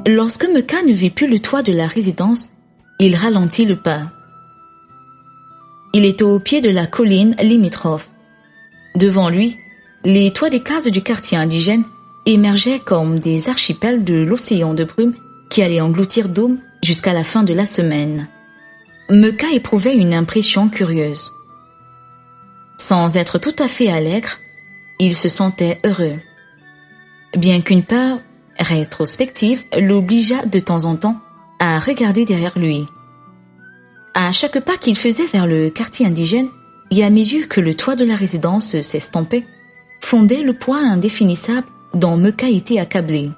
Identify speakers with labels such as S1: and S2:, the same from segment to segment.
S1: Lorsque Mecca ne vit plus le toit de la résidence, il ralentit le pas. Il était au pied de la colline limitrophe. Devant lui, les toits des cases du quartier indigène émergeaient comme des archipels de l'océan de brume qui allait engloutir Doum jusqu'à la fin de la semaine. Mecca éprouvait une impression curieuse. Sans être tout à fait allègre, il se sentait heureux. Bien qu'une peur rétrospective l'obligeât de temps en temps à regarder derrière lui. À chaque pas qu'il faisait vers le quartier indigène, et à mesure que le toit de la résidence s'estompait, fondait le poids indéfinissable dont Mecca était accablé.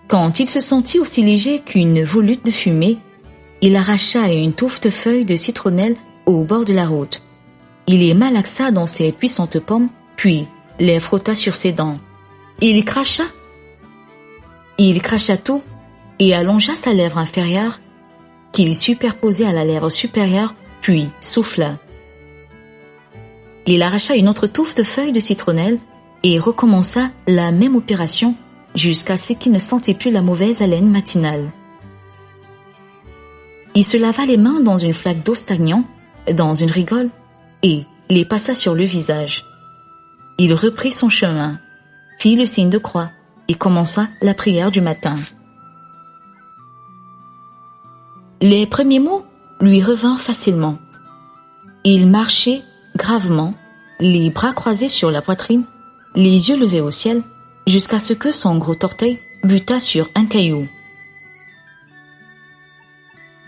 S1: Quand il se sentit aussi léger qu'une volute de fumée, il arracha une touffe de feuilles de citronnelle au bord de la route. Il les malaxa dans ses puissantes pommes, puis les frotta sur ses dents. Il cracha tout et allongea sa lèvre inférieure qu'il superposait à la lèvre supérieure, puis souffla. Il arracha une autre touffe de feuilles de citronnelle et recommença la même opération jusqu'à ce qu'il ne sentait plus la mauvaise haleine matinale. Il se lava les mains dans une flaque d'eau stagnant, dans une rigole, et les passa sur le visage. Il reprit son chemin, fit le signe de croix et commença la prière du matin. Les premiers mots lui revinrent facilement. Il marchait gravement, les bras croisés sur la poitrine, les yeux levés au ciel, jusqu'à ce que son gros orteil butât sur un caillou.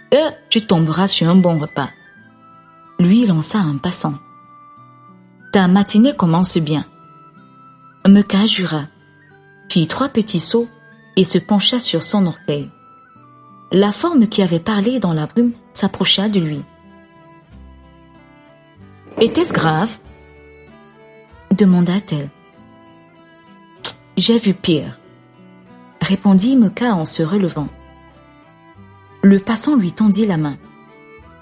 S1: « Tu tomberas sur un bon repas », lui lança un passant. « Ta matinée commence bien. » Mecca jura, fit 3 petits sauts et se pencha sur son orteil. La forme qui avait parlé dans la brume s'approcha de lui. « Était-ce grave ?» demanda-t-elle. « J'ai vu pire », répondit Mecca en se relevant. Le passant lui tendit la main.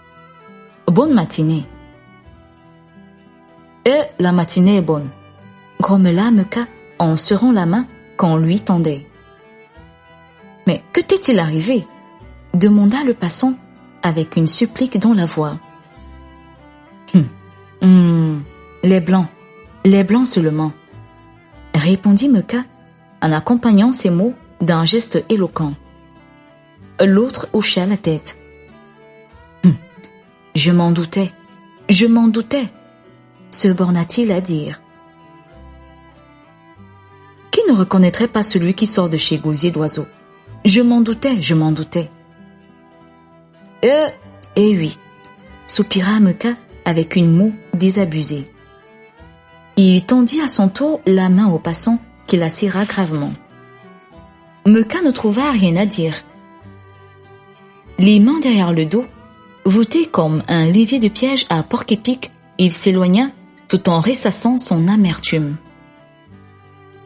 S1: « Bonne matinée. »« La matinée est bonne », grommela Mecca en serrant la main qu'on lui tendait. « Mais que t'est-il arrivé ?» demanda le passant avec une supplique dans la voix. Les blancs seulement, répondit Mecca en accompagnant ses mots d'un geste éloquent. L'autre hocha la tête. Je m'en doutais, se borna-t-il à dire. Qui ne reconnaîtrait pas celui qui sort de chez Gosier d'Oiseau? Je m'en doutais. Eh oui, soupira Mecca avec une moue désabusée. Il tendit à son tour la main au passant qui la serra gravement. Mecca ne trouva rien à dire. Les mains derrière le dos, voûté comme un levier de piège à porc-épic, il s'éloigna tout en ressassant son amertume.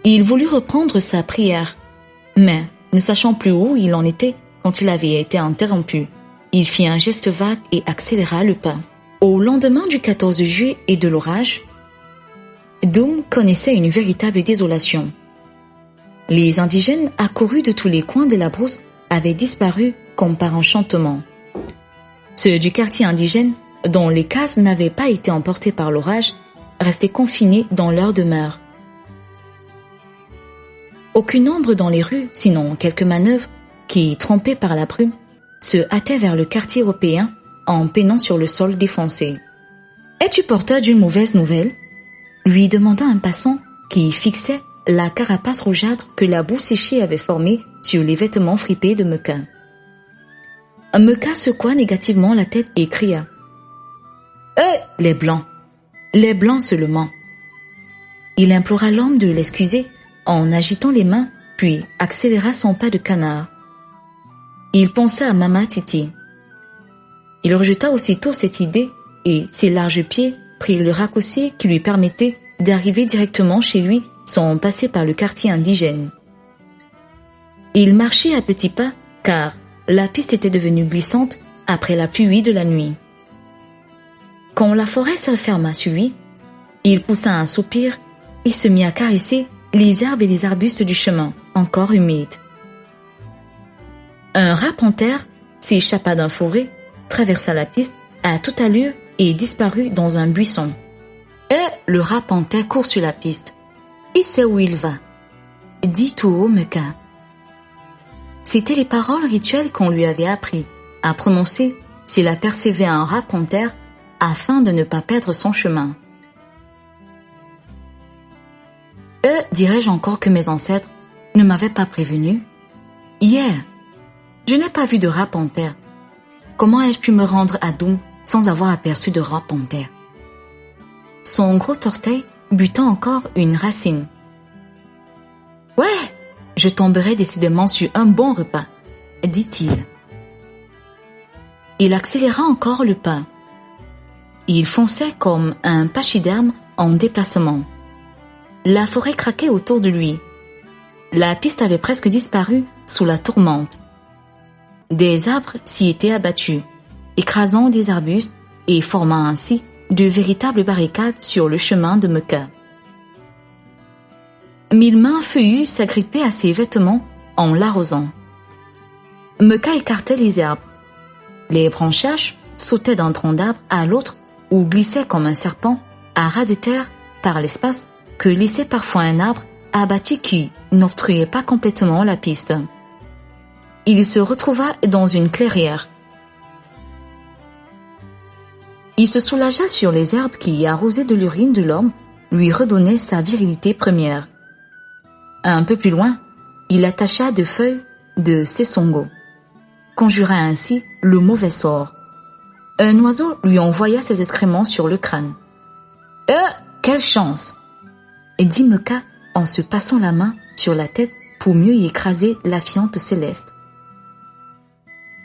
S1: Il voulut reprendre sa prière, mais ne sachant plus où il en était quand il avait été interrompu, il fit un geste vague et accéléra le pas. Au lendemain du 14 juillet et de l'orage, Doum connaissait une véritable désolation. Les indigènes accourus de tous les coins de la brousse avaient disparu comme par enchantement. Ceux du quartier indigène, dont les cases n'avaient pas été emportées par l'orage, restaient confinés dans leur demeure. Aucune ombre dans les rues, sinon quelques manœuvres qui, trempées par la brume, se hâtaient vers le quartier européen en peinant sur le sol défoncé. « Es-tu porteur d'une mauvaise nouvelle ?» lui demanda un passant qui fixait la carapace rougeâtre que la boue séchée avait formée sur les vêtements fripés de Mecca. Mecca secoua négativement la tête et cria. « Les blancs seulement !» Il implora l'homme de l'excuser en agitant les mains, puis accéléra son pas de canard. Il pensa à Mama Titi. Il rejeta aussitôt cette idée et ses larges pieds prirent le raccourci qui lui permettait d'arriver directement chez lui sans passer par le quartier indigène. Il marchait à petits pas car la piste était devenue glissante après la pluie de la nuit. Quand la forêt se referma sur lui, il poussa un soupir et se mit à caresser les herbes et les arbustes du chemin, encore humides. Un rat panthère s'échappa d'un forêt, traversa la piste à toute allure et disparut dans un buisson. Et le rat panthère court sur la piste. Il sait où il va, dit tout haut Mecha. C'étaient les paroles rituelles qu'on lui avait appris à prononcer s'il apercevait un rat panthère afin de ne pas perdre son chemin. Dirais-je encore que mes ancêtres ne m'avaient pas prévenu? Hier, je n'ai pas vu de rat panthère. Comment ai-je pu me rendre à Doum sans avoir aperçu de rat panthère? Son gros orteil buta encore une racine. Ouais, je tomberai décidément sur un bon repas, dit-il. Il accéléra encore le pas. Il fonçait comme un pachyderme en déplacement. La forêt craquait autour de lui. La piste avait presque disparu sous la tourmente. Des arbres s'y étaient abattus, écrasant des arbustes et formant ainsi de véritables barricades sur le chemin de Mecha. 1000 mains feuillues s'agrippaient à ses vêtements en l'arrosant. Mecha écartait les arbres. Les branchages sautaient d'un tronc d'arbre à l'autre ou glissaient comme un serpent à ras de terre par l'espace que laissait parfois un arbre abattu qui n'obstruait pas complètement la piste. Il se retrouva dans une clairière. Il se soulagea sur les herbes qui, arrosées de l'urine de l'homme, lui redonnaient sa virilité première. Un peu plus loin, il attacha deux feuilles de sessongo, conjura ainsi le mauvais sort. Un oiseau lui envoya ses excréments sur le crâne. Quelle chance! Dit Mecha en se passant la main sur la tête pour mieux y écraser la fiente céleste.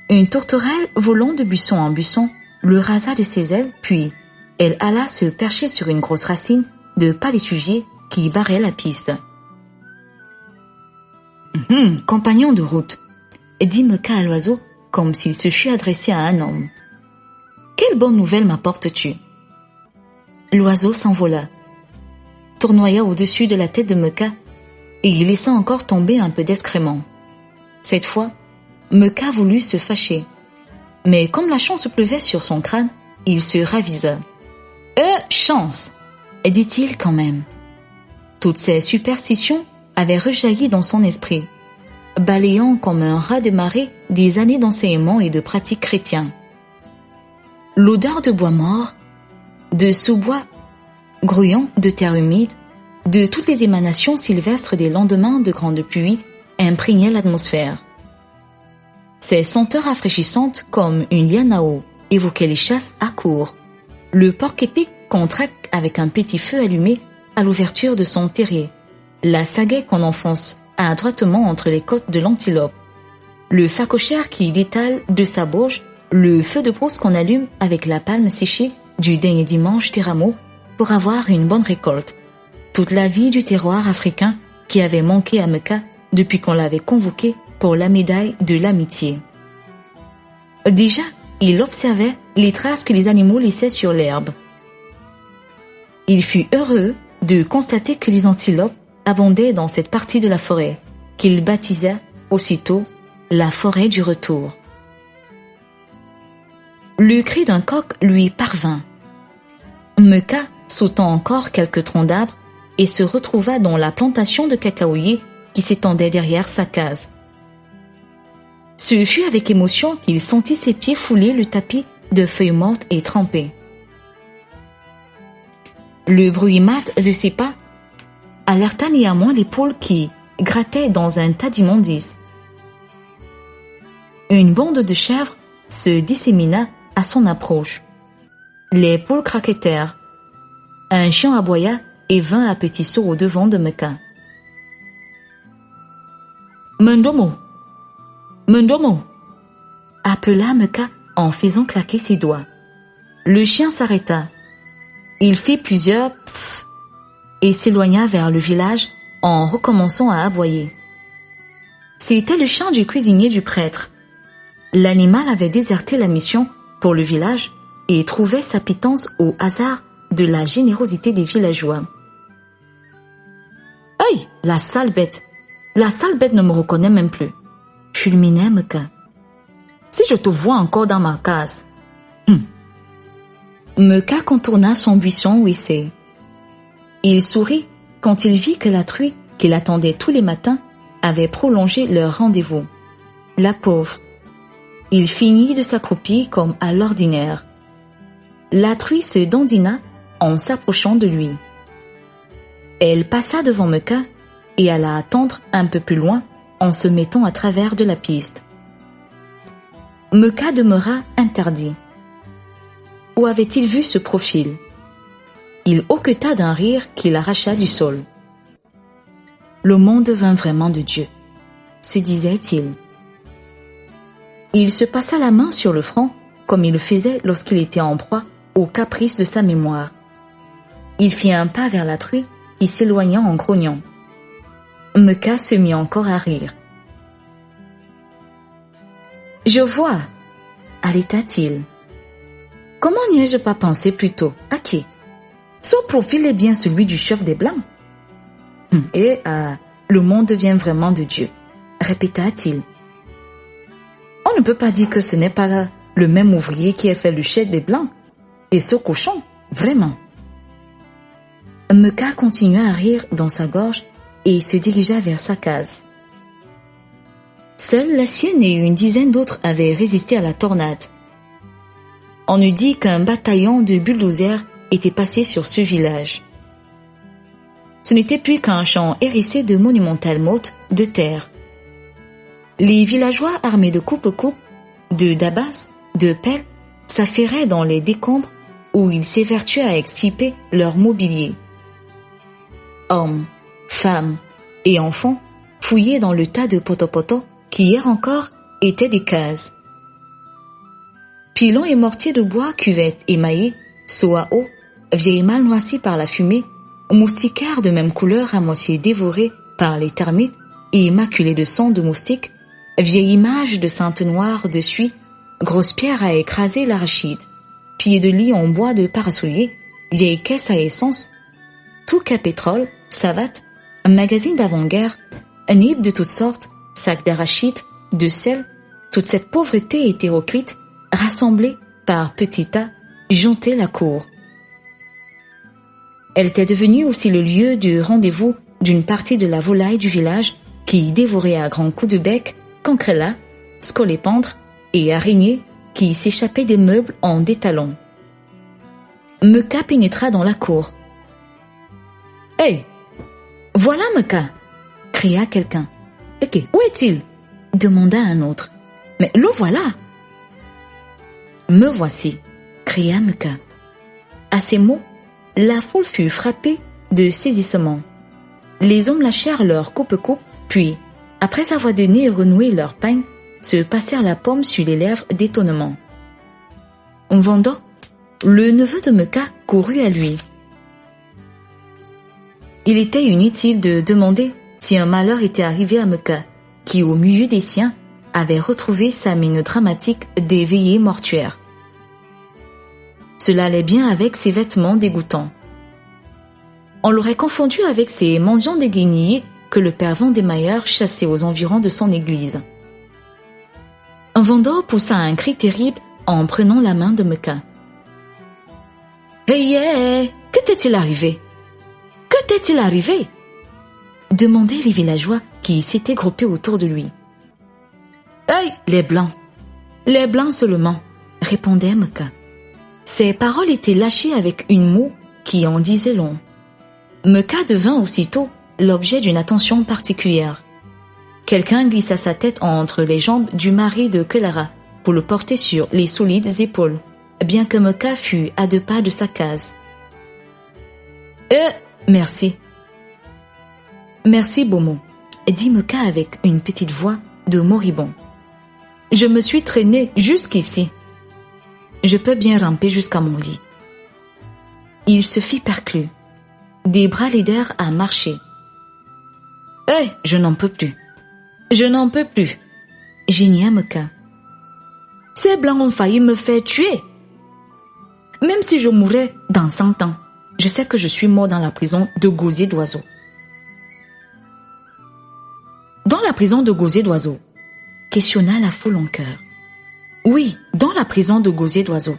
S1: Une tourterelle volant de buisson en buisson le rasa de ses ailes, puis elle alla se percher sur une grosse racine de palétuvier qui barrait la piste. Compagnon de route, dit Mecha à l'oiseau comme s'il se fût adressé à un homme. Quelle bonne nouvelle m'apportes-tu? L'oiseau s'envola, tournoya au-dessus de la tête de Mecha et y laissa encore tomber un peu d'excréments. Cette fois, Mecha voulut se fâcher, mais comme la chance pleuvait sur son crâne, il se ravisa. Chance, dit-il quand même. Toutes ces superstitions avaient rejailli dans son esprit, balayant comme un raz de marée des années d'enseignement et de pratiques chrétiens. L'odeur de bois mort, de sous-bois grouillant, de terre humide, de toutes les émanations sylvestres des lendemains de grande pluie imprégnaient l'atmosphère. Ces senteurs rafraîchissantes comme une liane à eau évoquaient les chasses à court, le porc-épic qu'on traque avec un petit feu allumé à l'ouverture de son terrier, la sagaie qu'on enfonce adroitement entre les côtes de l'antilope, le phacochère qui détale de sa bauge le feu de brousse qu'on allume avec la palme séchée du dernier dimanche des rameaux pour avoir une bonne récolte. Toute la vie du terroir africain qui avait manqué à Mecha depuis qu'on l'avait convoqué pour la médaille de l'amitié. Déjà, il observait les traces que les animaux laissaient sur l'herbe. Il fut heureux de constater que les antilopes abondaient dans cette partie de la forêt, qu'il baptisa aussitôt la forêt du retour. Le cri d'un coq lui parvint. Mecha sautant encore quelques troncs d'arbres et se retrouva dans la plantation de cacaoyers qui s'étendait derrière sa case. Ce fut avec émotion qu'il sentit ses pieds fouler le tapis de feuilles mortes et trempées. Le bruit mat de ses pas alerta néanmoins les poules qui grattaient dans un tas d'immondices. Une bande de chèvres se dissémina à son approche. Les poules craquetèrent. Un chien aboya et vint à petits sauts au-devant de Mecha. « Mendomo! Mendomo !» appela Mecha en faisant claquer ses doigts. Le chien s'arrêta. Il fit plusieurs « pfff » et s'éloigna vers le village en recommençant à aboyer. C'était le chien du cuisinier du prêtre. L'animal avait déserté la mission pour le village et trouvait sa pitance au hasard de la générosité des villageois. « Aïe, la sale bête ne me reconnaît même plus !» fulminait Mecha. si je te vois encore dans ma case. Meuka contourna son buisson ouissé. Il sourit quand il vit que la truie, qui l'attendait tous les matins, avait prolongé leur rendez-vous. La pauvre. Il finit de s'accroupir comme à l'ordinaire. La truie se dandina en s'approchant de lui. Elle passa devant Meuka et alla attendre un peu plus loin en se mettant à travers de la piste. Meuka demeura interdit. Où avait-il vu ce profil? Il hoqueta d'un rire qui l'arracha du sol. Le monde vint vraiment de Dieu, se disait-il. Il se passa la main sur le front, comme il le faisait lorsqu'il était en proie aux caprices de sa mémoire. Il fit un pas vers la truie qui s'éloigna en grognant. Meuka se mit encore à rire. « Je vois, allaita-t-il. Comment n'y ai-je pas pensé plus tôt? À qui? Son profil est bien celui du chef des Blancs. Et le monde vient vraiment de Dieu, répéta-t-il. On ne peut pas dire que ce n'est pas le même ouvrier qui a fait le chef des Blancs. Et ce cochon, vraiment. Meuka continua à rire dans sa gorge et se dirigea vers sa case. Seule la sienne et une dizaine d'autres avaient résisté à la tornade. On eût dit qu'un bataillon de bulldozers était passé sur ce village. Ce n'était plus qu'un champ hérissé de monumentales mottes de terre. Les villageois armés de coupe-coupe, de dabas, de pelles, s'affairaient dans les décombres où ils s'évertuaient à extirper leur mobilier. Hommes, femmes et enfants fouillaient dans le tas de potopoto qui hier encore étaient des cases. Pilons et mortiers de bois, cuvettes émaillées, seaux à eau, vieilles malles noircies par la fumée, moustiquaires de même couleur à moitié dévorés par les termites et maculés de sang de moustiques, vieilles images de saintes noires de suie, grosses pierres à écraser l'arachide, pieds de lit en bois de parasolier, vieilles caisses à essence, tout qu'à pétrole, savates, un magazine d'avant-guerre, un nib de toutes sortes, sacs d'arachide, de sel, toute cette pauvreté hétéroclite, rassemblée par petits tas, jontait la cour. Elle était devenue aussi le lieu du rendez-vous d'une partie de la volaille du village qui dévorait à grands coups de bec cancrelats, scolépandres et araignées qui s'échappaient des meubles en détalons. Meuka pénétra dans la cour. « Hey, voilà Meuka !» cria quelqu'un. « Ok, où est-il ?» demanda un autre. « Mais le voilà !»« Me voici !» cria Meuka. À ces mots, la foule fut frappée de saisissement. Les hommes lâchèrent leur coupe-coupe, puis, après avoir donné et renoué leur pain, se passèrent la paume sur les lèvres d'étonnement. Vando, le neveu de Meuka, courut à lui. Il était inutile de demander si un malheur était arrivé à Meuka, qui, au milieu des siens, avait retrouvé sa mine dramatique des veillées mortuaires. Cela allait bien avec ses vêtements dégoûtants. On l'aurait confondu avec ces mendiants déguenillés que le père Vendémayer chassait aux environs de son église. Vando poussa un cri terrible en prenant la main de Meuka. « Hey, que t'est-il arrivé? Que t'est-il arrivé ?» demandaient les villageois qui s'étaient groupés autour de lui. « Hey, les Blancs seulement !» répondait Meuka. Ses paroles étaient lâchées avec une moue qui en disait long. Meuka devint aussitôt l'objet d'une attention particulière. Quelqu'un glissa sa tête entre les jambes du mari de Clara pour le porter sur les solides épaules, bien que Meuka fût à 2 pas de sa case. « Merci. »« Merci, Bomo » dit Meuka avec une petite voix de moribond. « Je me suis traîné jusqu'ici. Je peux bien ramper jusqu'à mon lit. » Il se fit perclus. Des bras l'aidèrent à marcher. « Hé, je n'en peux plus. Je n'en peux plus. » gégna Meuka. « Ces Blancs ont failli me faire tuer. Même si je mourais dans 100 ans, je sais que je suis mort dans la prison de Gosier d'Oiseau. » Dans la prison de Gosier d'Oiseau, questionna la foule en chœur. Oui, dans la prison de gosier d'oiseaux,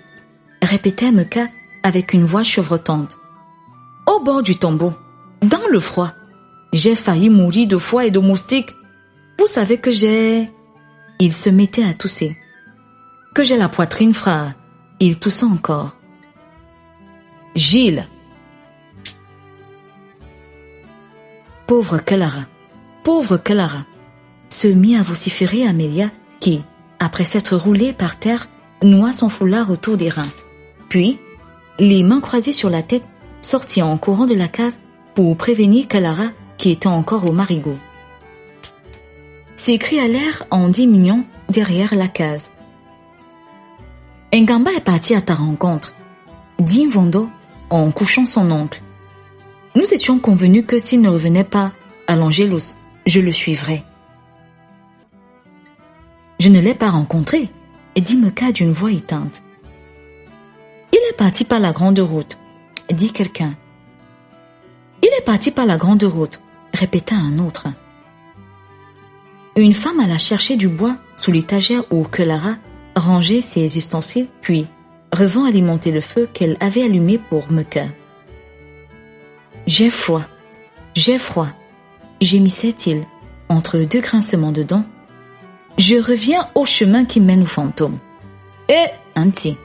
S1: répétait Meka avec une voix chevrotante. Au bord du tombeau, dans le froid, j'ai failli mourir de froid et de moustiques. Vous savez que j'ai... Il se mettait à tousser. Que j'ai la poitrine frère. Il toussa encore. Gilles. Pauvre Clara, se mit à vociférer Amélia qui, après s'être roulée par terre, noua son foulard autour des reins. Puis, les mains croisées sur la tête, sortit en courant de la case pour prévenir Clara qui était encore au marigot. Ses cris allèrent en diminuant derrière la case. Ngamba est parti à ta rencontre, dit Mvondo en couchant son oncle. Nous étions convenus que s'il ne revenait pas à l'Angelus, je le suivrais. Je ne l'ai pas rencontré, dit Meka d'une voix éteinte. Il est parti par la grande route, dit quelqu'un. Il est parti par la grande route, répéta un autre. Une femme alla chercher du bois sous l'étagère où Clara rangeait ses ustensiles, puis revint alimenter le feu qu'elle avait allumé pour Meka. J'ai froid, gémissait-il entre deux grincements de dents. Je reviens au chemin qui mène au fantôme. Anti.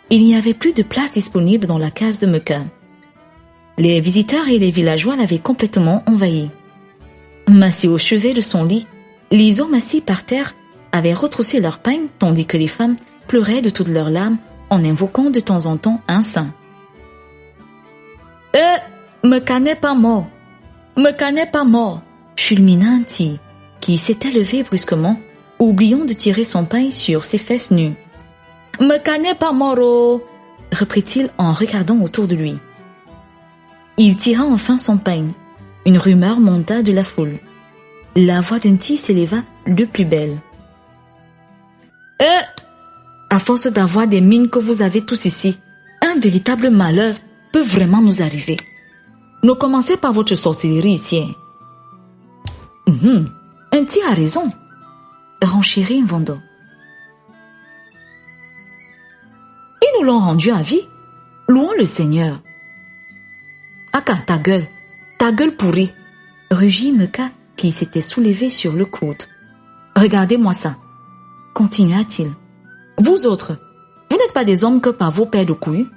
S1: Il n'y avait plus de place disponible dans la case de Meka. Les visiteurs et les villageois l'avaient complètement envahi. Massés au chevet de son lit, les hommes assis par terre avaient retroussé leurs pagnes tandis que les femmes pleuraient de toutes leurs larmes en invoquant de temps en temps un saint. Meka n'est pas mort, fulmina Anti, qui s'était levé brusquement, oubliant de tirer son pagne sur ses fesses nues. Meka n'est pas mort, reprit-il en regardant autour de lui. Il tira enfin son pagne. Une rumeur monta de la foule. La voix d'Anti s'éleva de plus belle. À force d'avoir des mines que vous avez tous ici, un véritable malheur peut vraiment nous arriver. Ne commencez pas votre sorcellerie ici. Anti a raison, renchérit Mvondo. Ils nous l'ont rendu à vie. Louons le Seigneur. Aka, ta gueule pourrie, rugit Meka qui s'était soulevé sur le coude. Regardez-moi ça, continua-t-il. Vous autres, vous n'êtes pas des hommes que par vos paires de couilles.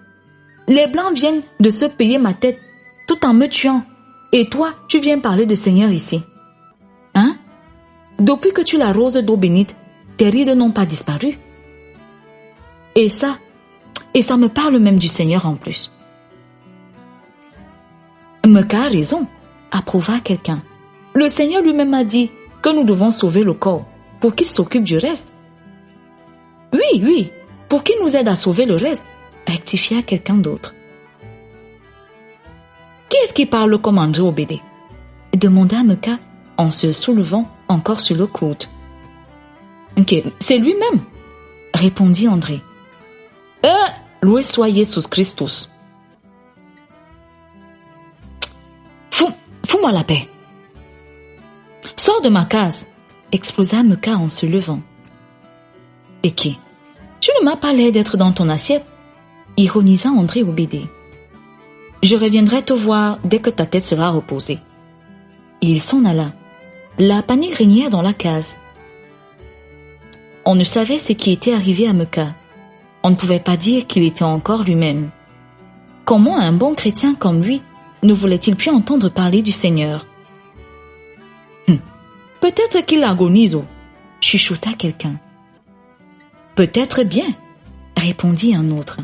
S1: Les Blancs viennent de se payer ma tête tout en me tuant. Et toi, tu viens parler de Seigneur ici. Hein? Depuis que tu l'arroses d'eau bénite, tes rides n'ont pas disparu. Et ça me parle même du Seigneur en plus. Meka a raison, approuva quelqu'un. Le Seigneur lui-même a dit que nous devons sauver le corps pour qu'il s'occupe du reste. Oui, pour qu'il nous aide à sauver le reste, rectifia quelqu'un d'autre. Qui est-ce qui parle comme André Obédé? Demanda Meka en se soulevant encore sur le coude. C'est lui-même, répondit André. Loué soit Jésus Christus. Fous-moi la paix. Sors de ma case, explosa Meka en se levant. Et qui? Tu ne m'as pas l'air d'être dans ton assiette, ironisa André Obédé. Je reviendrai te voir dès que ta tête sera reposée. Il s'en alla. La panique régnait dans la case. On ne savait ce qui était arrivé à Meka. On ne pouvait pas dire qu'il était encore lui-même. Comment un bon chrétien comme lui ne voulait-il plus entendre parler du Seigneur? Peut-être qu'il agonise, chuchota quelqu'un. Peut-être bien, répondit un autre.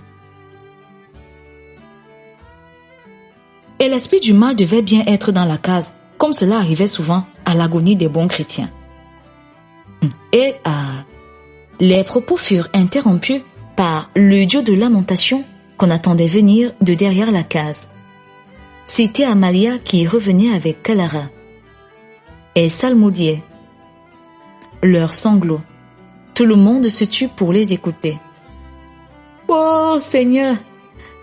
S1: Et l'esprit du mal devait bien être dans la case, comme cela arrivait souvent à l'agonie des bons chrétiens. Les propos furent interrompus par le duo de lamentation qu'on attendait venir de derrière la case. C'était Amalia qui revenait avec Clara. Et salmodiait. Leurs sanglots. Tout le monde se tut pour les écouter. Oh Seigneur,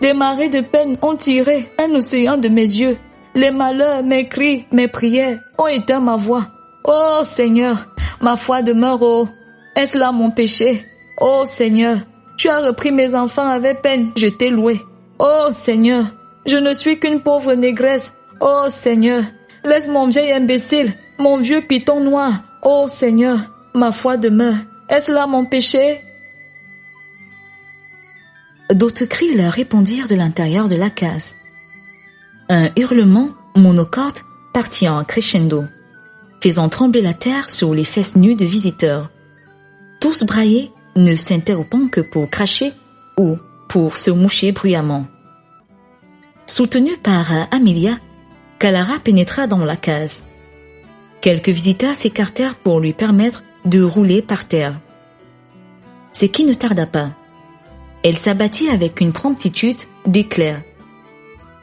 S1: des marées de peine ont tiré un océan de mes yeux. Les malheurs, mes cris, mes prières ont éteint ma voix. Oh Seigneur, ma foi demeure Est-ce là mon péché? Oh Seigneur, tu as repris mes enfants avec peine, je t'ai loué. Oh Seigneur, je ne suis qu'une pauvre négresse. Oh Seigneur, laisse mon vieil imbécile, mon vieux python noir. Oh Seigneur, ma foi demeure. Est-ce là mon péché? D'autres cris leur répondirent de l'intérieur de la case. Un hurlement monocorde partit en crescendo, faisant trembler la terre sous les fesses nues de visiteurs. Tous braillaient, ne s'interrompant que pour cracher ou pour se moucher bruyamment. Soutenue par Amelia, Kalara pénétra dans la case. Quelques visiteurs s'écartèrent pour lui permettre de rouler par terre. Ce qui ne tarda pas. Elle s'abattit avec une promptitude d'éclair.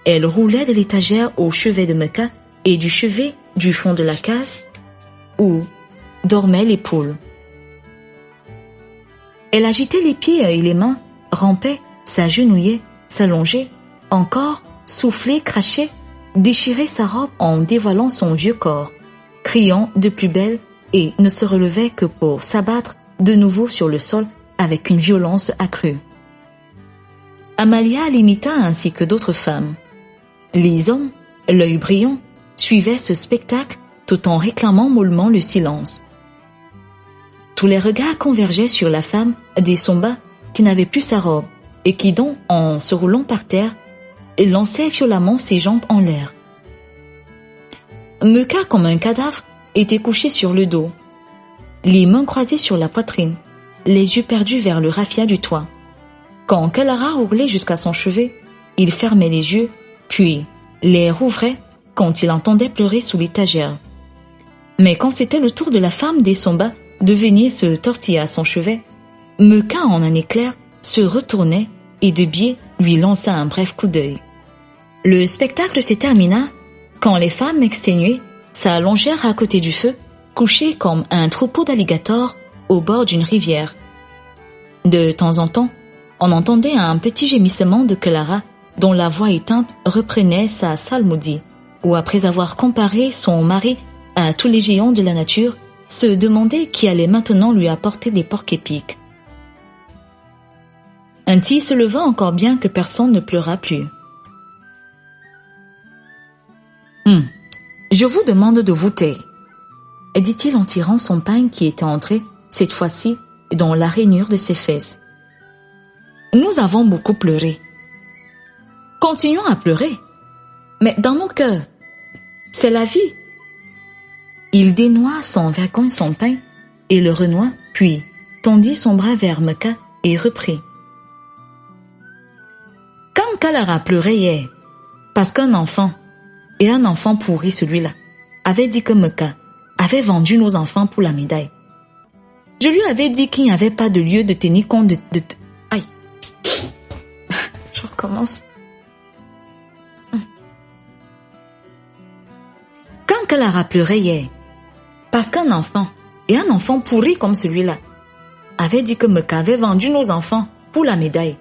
S1: Elle roulait de l'étagère au chevet de Mecca et du chevet du fond de la case où dormaient les poules. Elle agitait les pieds et les mains, rampait, s'agenouillait, s'allongeait, encore, soufflait, crachait, déchirait sa robe en dévoilant son vieux corps, criant de plus belle et ne se relevait que pour s'abattre de nouveau sur le sol avec une violence accrue. Amalia l'imita ainsi que d'autres femmes. Les hommes, l'œil brillant, suivaient ce spectacle tout en réclamant mollement le silence. Tous les regards convergeaient sur la femme des Somba qui n'avait plus sa robe et qui donc, en se roulant par terre, lançait violemment ses jambes en l'air. Mecca, comme un cadavre, était couché sur le dos, les mains croisées sur la poitrine, les yeux perdus vers le raffia du toit. Quand Kalara roulait jusqu'à son chevet, il fermait les yeux, puis les rouvrait quand il entendait pleurer sous l'étagère. Mais quand c'était le tour de la femme des Somba de venir se tortiller à son chevet, Mecca, en un éclair, se retournait et de biais lui lança un bref coup d'œil. Le spectacle se termina quand les femmes exténuées s'allongèrent à côté du feu, couchées comme un troupeau d'alligators au bord d'une rivière. De temps en temps, on entendait un petit gémissement de Clara, dont la voix éteinte reprenait sa psalmodie, ou après avoir comparé son mari à tous les géants de la nature, se demandait qui allait maintenant lui apporter des porcs-épics. Inti se leva encore bien que personne ne pleura plus. Je vous demande de vous taire, dit-il en tirant son pain qui était entré, cette fois-ci, dans la rainure de ses fesses. Nous avons beaucoup pleuré. Continuons à pleurer, mais dans nos cœurs. C'est la vie. Il dénoua sans vergogne son pain et le renoua, puis tendit son bras vers Mecca et reprit. Quand Kalara pleurait hier, parce qu'un enfant, et un enfant pourri celui-là, avait dit que Mecca avait vendu nos enfants pour la médaille. Je lui avais dit qu'il n'y avait pas de lieu de tenir compte de... Aïe. Je recommence. Quand Kalara pleurait hier, parce qu'un enfant, et un enfant pourri comme celui-là, avait dit que Mecca avait vendu nos enfants pour la médaille,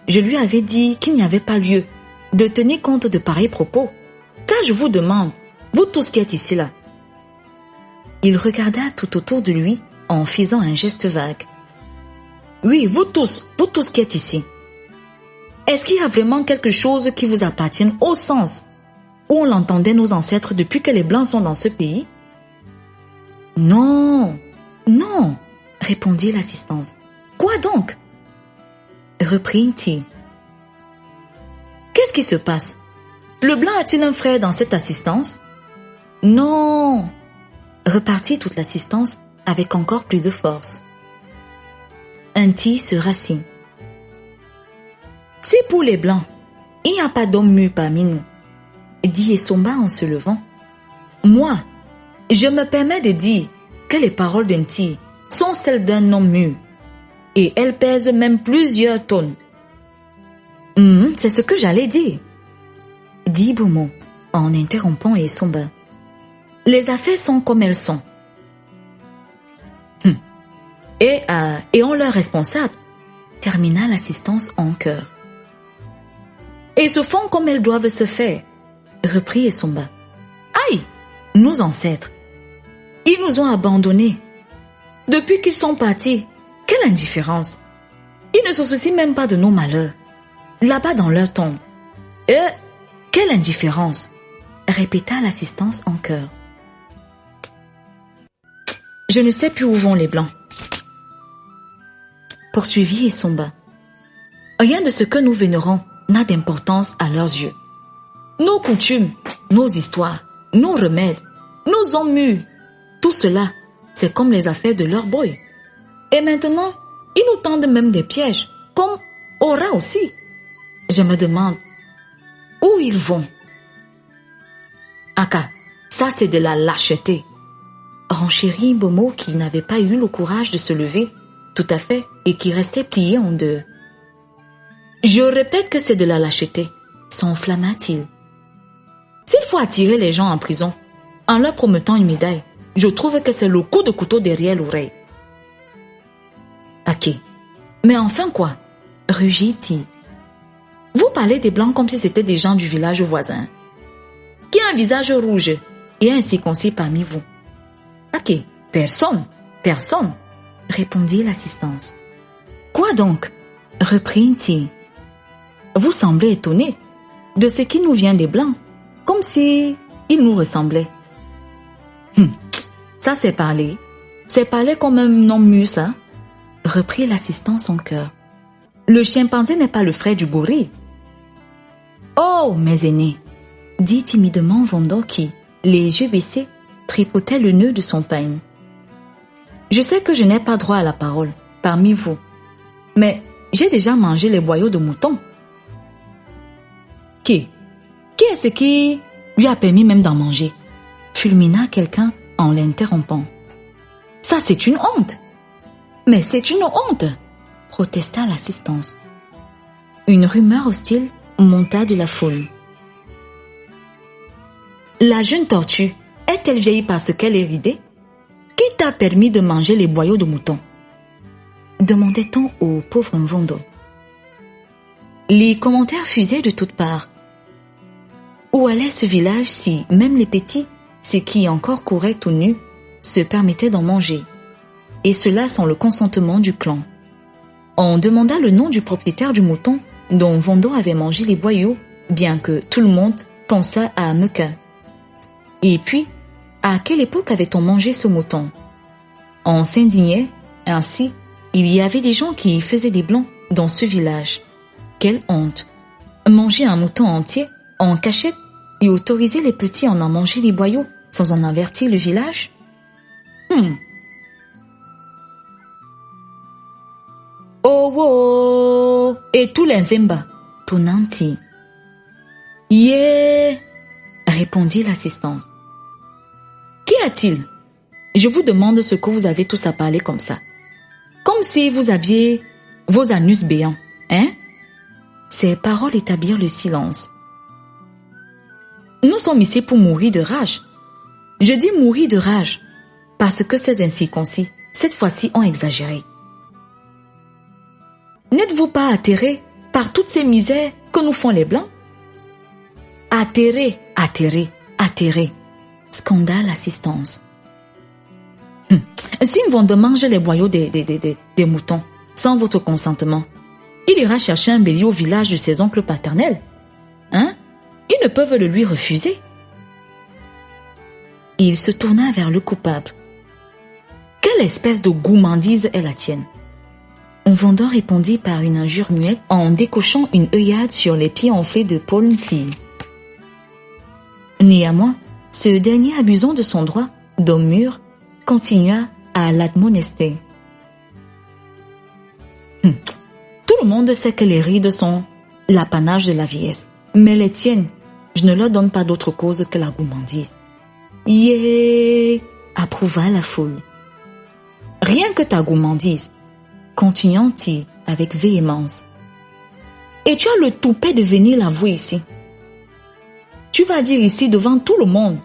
S1: je lui avais dit qu'il n'y avait pas lieu de tenir compte de pareils propos. Car je vous demande, vous tous qui êtes ici là. Il regarda tout autour de lui en faisant un geste vague. Oui, vous tous qui êtes ici. Est-ce qu'il y a vraiment quelque chose qui vous appartienne au sens où on l'entendait nos ancêtres depuis que les Blancs sont dans ce pays? Non, non, répondit l'assistance. Quoi donc? Reprit Nti. Qu'est-ce qui se passe? Le blanc a-t-il un frère dans cette assistance? Non, repartit toute l'assistance avec encore plus de force. Nti se rassit. C'est pour les blancs. Il n'y a pas d'homme mûr parmi nous, dit Esomba en se levant. Moi, je me permets de dire que les paroles d'Nti sont celles d'un homme mûr, et elles pèsent même plusieurs tonnes. C'est ce que j'allais dire, dit Bomo en interrompant Esomba. Les affaires sont comme elles sont. Et on leur responsable, termina l'assistance en chœur. Et se font comme elles doivent se faire, reprit Esomba. Aïe, nos ancêtres, ils nous ont abandonnés. Depuis qu'ils sont partis, quelle indifférence. Ils ne se soucient même pas de nos malheurs. Là-bas dans leur tombe. Quelle indifférence, répéta l'assistance en chœur. Je ne sais plus où vont les Blancs, poursuivit Essomba. Rien de ce que nous vénérons n'a d'importance à leurs yeux. Nos coutumes, nos histoires, nos remèdes, nos hommes mûrs, tout cela, c'est comme les affaires de leur boy. Et maintenant, ils nous tendent même des pièges, comme aux rats aussi. Je me demande où ils vont. Aka, ça c'est de la lâcheté. Renchérit Bomo qui n'avait pas eu le courage de se lever, tout à fait, et qui restait plié en deux. Je répète que c'est de la lâcheté, s'enflamma-t-il. S'il faut attirer les gens en prison, en leur promettant une médaille, je trouve que c'est le coup de couteau derrière l'oreille. Ok, mais enfin quoi, rugit-il. Vous parlez des Blancs comme si c'était des gens du village voisin. Qui a un visage rouge et un circoncis parmi vous? Ok, personne, répondit l'assistance. Quoi donc? Reprit-il. Vous semblez étonné de ce qui nous vient des Blancs, comme si ils nous ressemblaient. Ça c'est parler comme un homme mûr, ça, reprit l'assistance en chœur. Le chimpanzé n'est pas le frère du gorille. Oh, mes aînés, dit timidement Vondor qui, les yeux baissés, tripotait le nœud de son peigne. Je sais que je n'ai pas droit à la parole parmi vous, mais j'ai déjà mangé les boyaux de mouton. Qui est-ce qui lui a permis même d'en manger? Fulmina quelqu'un en l'interrompant. Ça c'est une honte. Mais c'est une honte, protesta l'assistance. Une rumeur hostile monta de la foule. La jeune tortue est-elle vieille parce qu'elle est ridée? Qui t'a permis de manger les boyaux de mouton? Demandait-on au pauvre Mvondo. Les commentaires fusaient de toutes parts. Où allait ce village si même les petits, ceux qui encore couraient tout nus, se permettaient d'en manger, et cela sans le consentement du clan? On demanda le nom du propriétaire du mouton dont Vondo avait mangé les boyaux, bien que tout le monde pensât à Meka. Et puis, à quelle époque avait-on mangé ce mouton? On s'indignait, ainsi, il y avait des gens qui faisaient des Blancs dans ce village. Quelle honte! Manger un mouton entier, en cachette, et autoriser les petits à en manger les boyaux sans en avertir le village? Oh, et tout l'invemba, tonanti. Yeah, répondit l'assistance. Qu'y a-t-il? Je vous demande ce que vous avez tous à parler comme ça. Comme si vous aviez vos anus béants, hein? Ces paroles établirent le silence. Nous sommes ici pour mourir de rage. Je dis mourir de rage, parce que ces incirconcis, cette fois-ci, ont exagéré. N'êtes-vous pas atterrés par toutes ces misères que nous font les Blancs? Atterrés, sconda l'assistance. Si Mvondo mange les boyaux des moutons, sans votre consentement, il ira chercher un bélier au village de ses oncles paternels. Hein? Ils ne peuvent le lui refuser. Il se tourna vers le coupable. Quelle espèce de gourmandise est la tienne? Mvondo répondit par une injure muette en décochant une œillade sur les pieds enflés de Paul Nti. Néanmoins, ce dernier, abusant de son droit d'homme mûr, continua à l'admonester. Tout le monde sait que les rides sont l'apanage de la vieillesse, mais les tiennes, je ne leur donne pas d'autre cause que la gourmandise. Yeah, approuva la foule. Rien que ta gourmandise, continuant-il avec véhémence. Et tu as le toupet de venir l'avouer ici. Tu vas dire ici devant tout le monde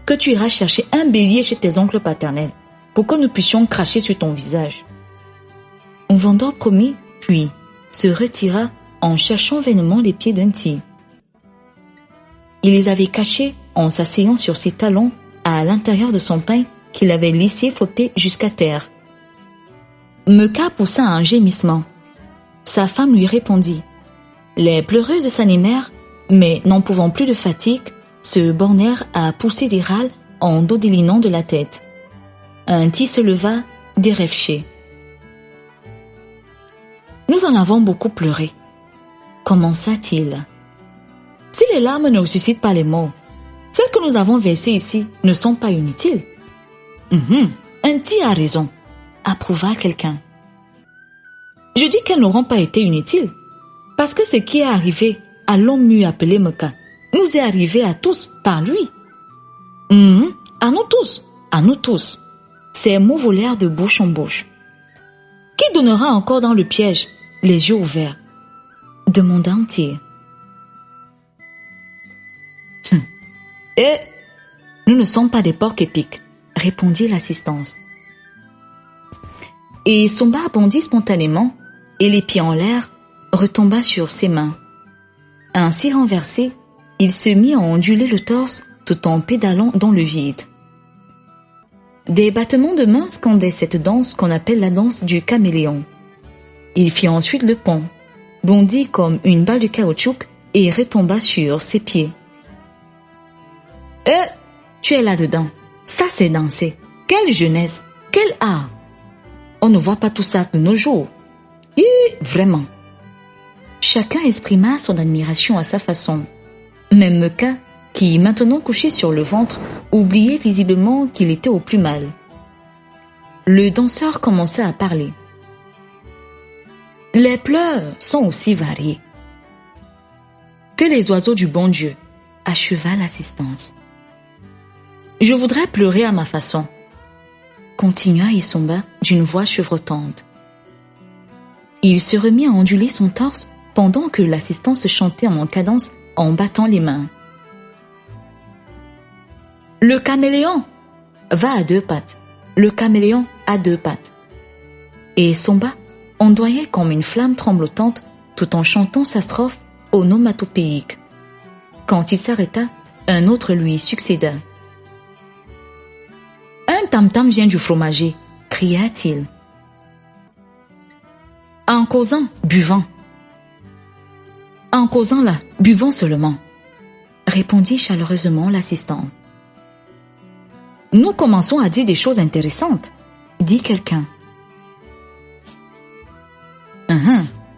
S1: que tu iras chercher un bélier chez tes oncles paternels pour que nous puissions cracher sur ton visage. Mvondo promit, puis se retira en cherchant vainement les pieds d'un tigre. Il les avait cachés en s'asseyant sur ses talons à l'intérieur de son pain qu'il avait laissé flotter jusqu'à terre Meka poussa un gémissement. Sa femme lui répondit. Les pleureuses s'animèrent, mais n'en pouvant plus de fatigue, se bornèrent à pousser des râles en dodelinant de la tête. Inti se leva, déréfché. Nous en avons beaucoup pleuré, commença-t-il. Si les larmes ne ressuscitent pas les morts, celles que nous avons versées ici ne sont pas inutiles. Inti a raison, approuva quelqu'un. Je dis qu'elles n'auront pas été inutiles, parce que ce qui est arrivé à l'homme mu appelé Meka nous est arrivé à tous par lui. À nous tous. Ces mots volèrent de bouche en bouche. Qui donnera encore dans le piège, les yeux ouverts? Demanda Inti. Et nous ne sommes pas des porcs épiques, répondit l'assistance. Et Somba bondit spontanément, et les pieds en l'air, retomba sur ses mains. Ainsi renversé, il se mit à onduler le torse tout en pédalant dans le vide. Des battements de mains scandaient cette danse qu'on appelle la danse du caméléon. Il fit ensuite le pont, bondit comme une balle de caoutchouc et retomba sur ses pieds. Tu es là-dedans. Ça c'est danser. Quelle jeunesse, quel art. On ne voit pas tout ça de nos jours. Vraiment. Chacun exprima son admiration à sa façon. Même Meka, qui maintenant couché sur le ventre, oubliait visiblement qu'il était au plus mal. Le danseur commença à parler. Les pleurs sont aussi variés que les oiseaux du bon Dieu, acheva l'assistance. Je voudrais pleurer à ma façon, continua Isomba d'une voix chevrotante. Il se remit à onduler son torse pendant que l'assistance chantait en cadence en battant les mains. Le caméléon va à deux pattes. Le caméléon a deux pattes. Et Somba ondoyait comme une flamme tremblotante tout en chantant sa strophe onomatopéique. Quand il s'arrêta, un autre lui succéda. Un tam-tam vient du fromager, cria-t-il. En causant, buvant. En causant là, buvons seulement, répondit chaleureusement l'assistante. Nous commençons à dire des choses intéressantes, dit quelqu'un.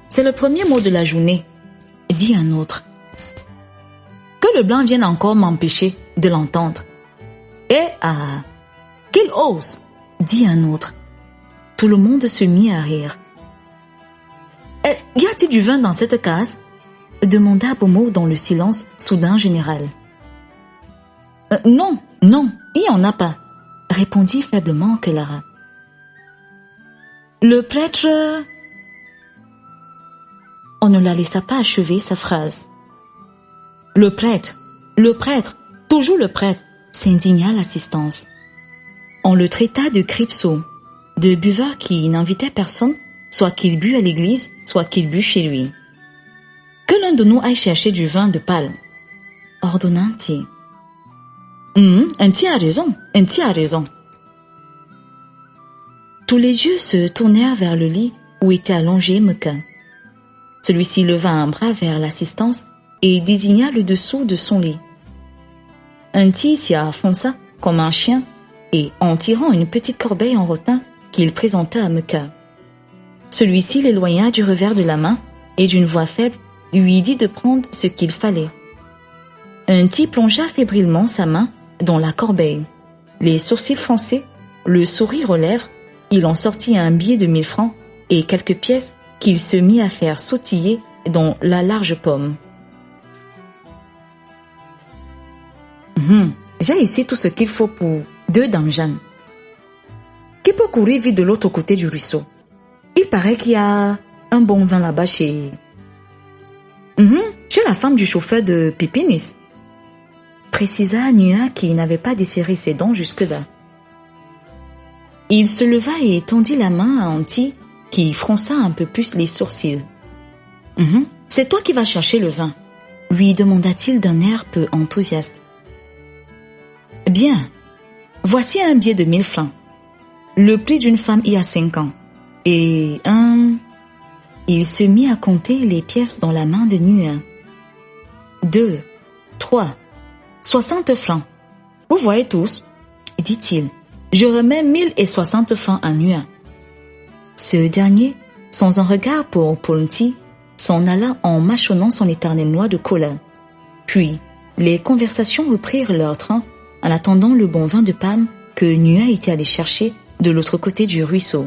S1: C'est le premier mot de la journée, dit un autre. Que le blanc vienne encore m'empêcher de l'entendre. Qu'il ose, dit un autre. Tout le monde se mit à rire. Y a-t-il du vin dans cette case? Demanda Bomo dans le silence soudain général. Non, il n'y en a pas, répondit faiblement Clara. Le prêtre... On ne la laissa pas achever sa phrase. Le prêtre, toujours le prêtre, s'indigna l'assistance. On le traita de cripso, de buveur qui n'invitait personne, soit qu'il but à l'église, soit qu'il but chez lui. Que l'un de nous aille chercher du vin de palme, ordonna Inti. Inti a raison. Tous les yeux se tournèrent vers le lit où était allongé Meka. Celui-ci leva un bras vers l'assistance et désigna le dessous de son lit. Inti s'y affonça comme un chien et en tirant une petite corbeille en rotin qu'il présenta à Meka. Celui-ci l'éloigna du revers de la main et d'une voix faible lui dit de prendre ce qu'il fallait. Inti plongea fébrilement sa main dans la corbeille. Les sourcils froncés, le sourire aux lèvres, il en sortit un billet de 1000 francs et quelques pièces qu'il se mit à faire sautiller dans la large pomme. J'ai ici tout ce qu'il faut pour 2 damjans. Qui peut courir vite de l'autre côté du ruisseau? Il paraît qu'il y a un bon vin là-bas chez la femme du chauffeur de Pipinis, précisa Nua qui n'avait pas desserré ses dents jusque-là. Il se leva et tendit la main à Anti qui fronça un peu plus les sourcils. C'est toi qui vas chercher le vin, lui demanda-t-il d'un air peu enthousiaste. Bien, voici un billet de 1000 francs, le prix d'une femme il y a 5 ans. Et il se mit à compter les pièces dans la main de Nuhin. 2, 3, 60 francs. Vous voyez tous, dit-il, je remets 1060 francs à Nuhin. Ce dernier, sans un regard pour Ponthy, s'en alla en mâchonnant son éternel noix de colin. Puis, les conversations reprirent leur train en attendant le bon vin de Palme que Nuhin était allé chercher de l'autre côté du ruisseau.